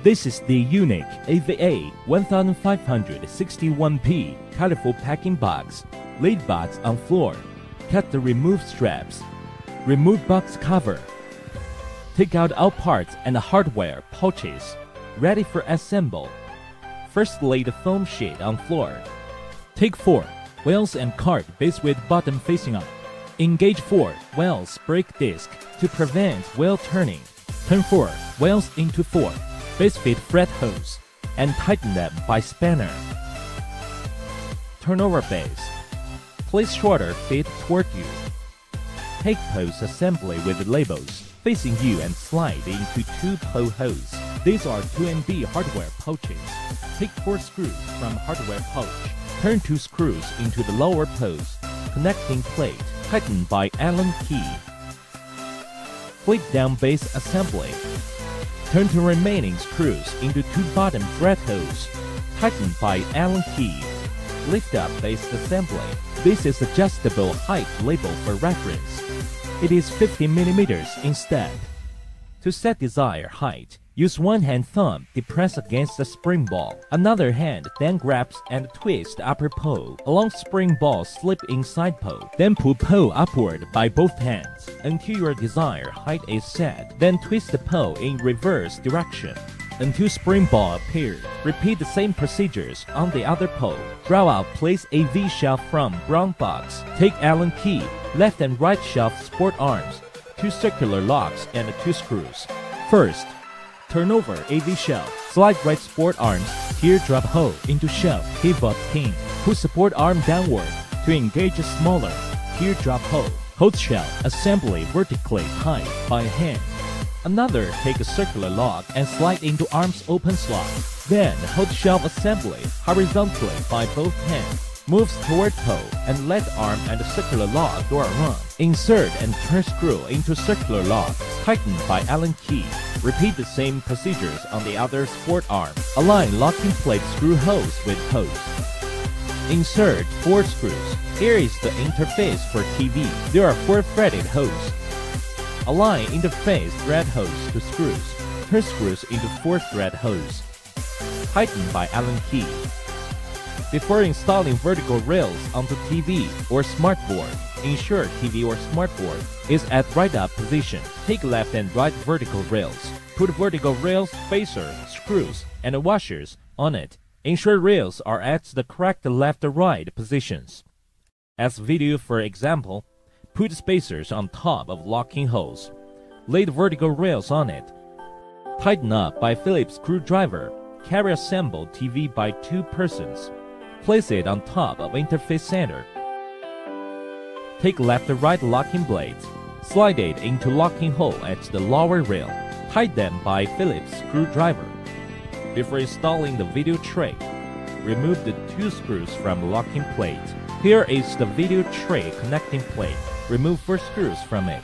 This is the unique AVA15061P colorful packing box. Lead box on floor. Cut the remove straps. Remove box cover. Take out all parts and hardware pouches. Ready for assemble. First lay the foam sheet on floor. Take 4 wheels and cart base with bottom facing up. Engage 4 wheels brake disc to prevent wheel turning. Turn 4 wheels into 4 base fit fret hose and tighten them by spanner. Turn over base. Place shorter feet toward you. Take post assembly with labels facing you and slide into 2 pole holes. These are 2MB hardware pouches. Take 4 screws from hardware pouch. Turn 2 screws into the lower post. Connecting plate tightened by Allen key. Flip down base assembly. Turn 2 remaining screws into 2 bottom thread holes. Tightened by Allen key. Lift up base assembly. This is adjustable height label for reference. It is 50 mm instead. To set desired height, use one hand thumb depress against the spring ball. Another hand then grabs and twists the upper pole. Along spring ball slip inside pole. Then pull pole upward by both hands until your desired height is set. Then twist the pole in reverse direction until spring ball appears. Repeat the same procedures on the other pole. Draw out place AV shelf from brown box. Take Allen key, left and right shelf sport arms, 2 circular locks and 2 screws. First, turn over AV shelf. Slide right support arms, teardrop hole into shelf, pivot pin. Pull support arm downward to engage a smaller teardrop hole. Hold shelf assembly vertically tight by hand. Another, take a circular lock and slide into arms open slot. Then hold shelf assembly horizontally by both hands. Moves toward pole and let arm and circular lock go around. Insert and turn screw into circular lock, tightened by Allen key. Repeat the same procedures on the other sport arm. Align locking plate screw holes with post. Insert 4 screws. Here is the interface for TV. There are 4 threaded holes. Align interface thread hose to screws. Turn screws into 4 thread hose. Tightened by Allen key. Before installing vertical rails onto TV or smartboard, ensure TV or smartboard is at right up position. Take left and right vertical rails. Put vertical rails, spacer, screws, and washers on it. Ensure rails are at the correct left-right positions. As video for example, put spacers on top of locking holes. Lay the vertical rails on it. Tighten up by Phillips screwdriver. Carry assembled TV by 2 persons. Place it on top of interface center. Take left-right locking blades. Slide it into locking hole at the lower rail. Tighten them by Phillips screwdriver. Before installing the video tray, remove the 2 screws from locking plate. Here is the video tray connecting plate. Remove 4 screws from it.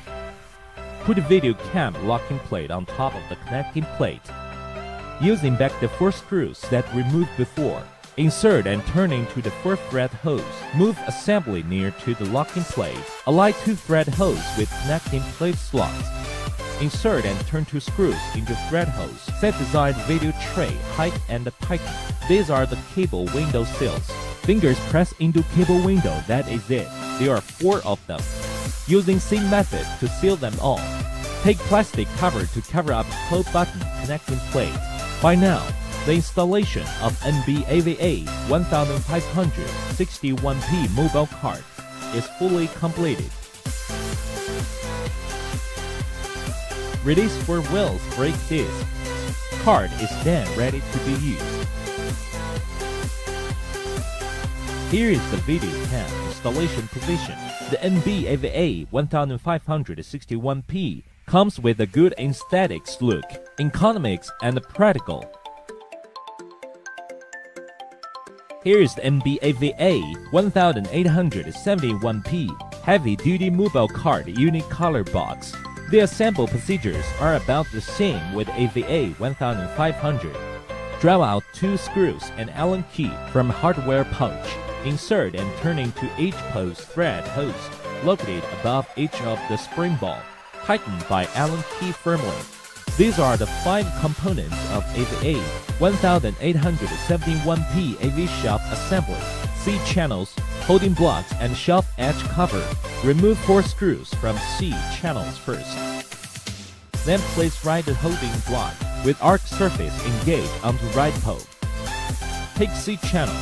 Put the video cam locking plate on top of the connecting plate. Using back the 4 screws that removed before, insert and turn into the 4 thread hose. Move assembly near to the locking plate. Align 2 thread hose with connecting plate slots. Insert and turn 2 screws into thread hose. Set desired video tray height and tighten. These are the cable window seals. Fingers press into cable window, that is it. There are 4 of them. Using same method to seal them all. Take plastic cover to cover up toe button connecting plate. By now, the installation of AVA15000 mobile cart is fully completed. Release 4 wheels brake disc. Cart is then ready to be used. Here is the video cam installation position. The AVA15061P comes with a good aesthetics look, economics and practical. Here is the AVA1871P heavy-duty mobile cart unique color box. The assemble procedures are about the same with AVA1500. Draw out 2 screws and Allen key from hardware pouch. Insert and turn into each post thread hose located above each of the spring ball. Tightened by Allen key firmly. These are the 5 components of AVA15000P AV shelf assembly. C channels, holding blocks and shelf edge cover. Remove 4 screws from C channels first. Then place right holding block with arc surface engaged onto right pole. Take C channel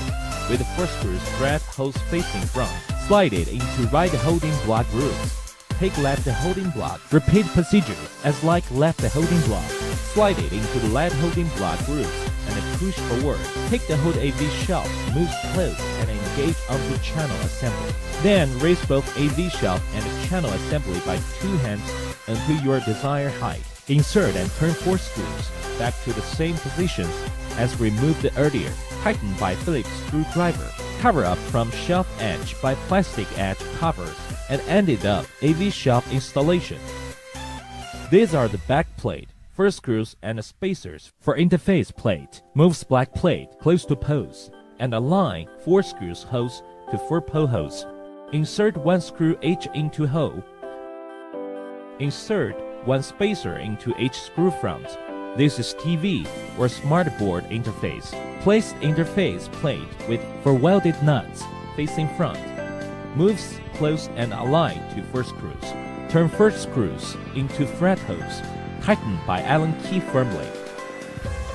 with 4 screws thread hose facing front. Slide it into right holding block grooves. Take left holding block. Repeat procedure as like left holding block. Slide it into the left holding block grooves and push forward. Take the whole AV shelf, move close and engage onto channel assembly. Then raise both AV shelf and channel assembly by 2 hands until your desired height. Insert and turn 4 screws back to the same positions as removed earlier. Tighten by Phillips screwdriver. Cover up from shelf edge by plastic edge cover and ended up AV shelf installation. These are the back plate, 4 screws and spacers for interface plate. Move black plate close to post and align 4 screws holes to 4 pole holes. Insert 1 screw each into hole. Insert 1 spacer into each screw front. This is TV or smart board interface. Place interface plate with 4 welded nuts facing front. Moves close and align to 4 screws. Turn 4 screws into thread holes. Tighten by Allen key firmly.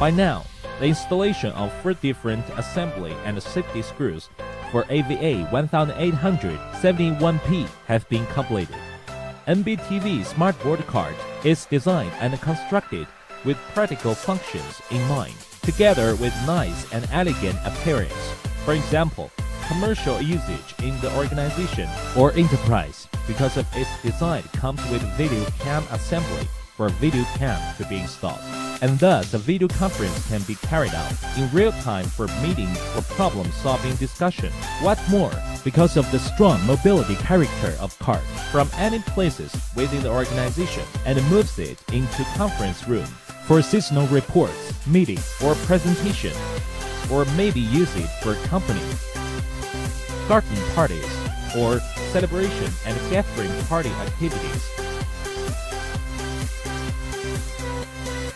By now, the installation of 4 different assembly and safety screws for AVA15000P have been completed. MBTV Smart Board Card is designed and constructed with practical functions in mind, together with nice and elegant appearance. For example, commercial usage in the organization or enterprise because of its design comes with video cam assembly for video cam to be installed, and thus a video conference can be carried out in real time for meeting or problem-solving discussion. What more, because of the strong mobility character of card from any places within the organization and moves it into conference room for seasonal reports, meeting, or presentation, or maybe use it for company, garden parties, or celebration and gathering party activities.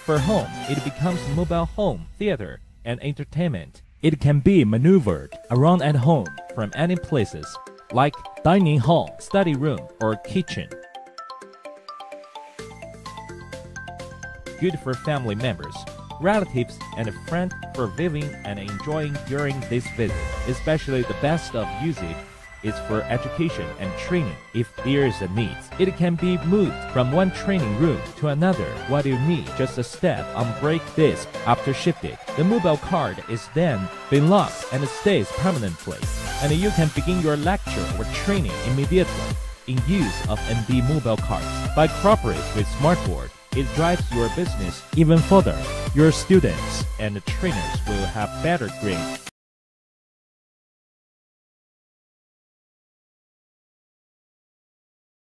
For home, it becomes mobile home, theater, and entertainment. It can be maneuvered around at home from any places, like dining hall, study room, or kitchen. Good for family members, relatives, and friends for viewing and enjoying during this visit. Especially the best of usage is for education and training if there is a need. It can be moved from one training room to another while you need just a step on brake disc after shifted. The mobile card is then been locked and stays permanently, and you can begin your lecture or training immediately in use of MB mobile cards. By cooperating with Smartboard, it drives your business even further. Your students and trainers will have better grades.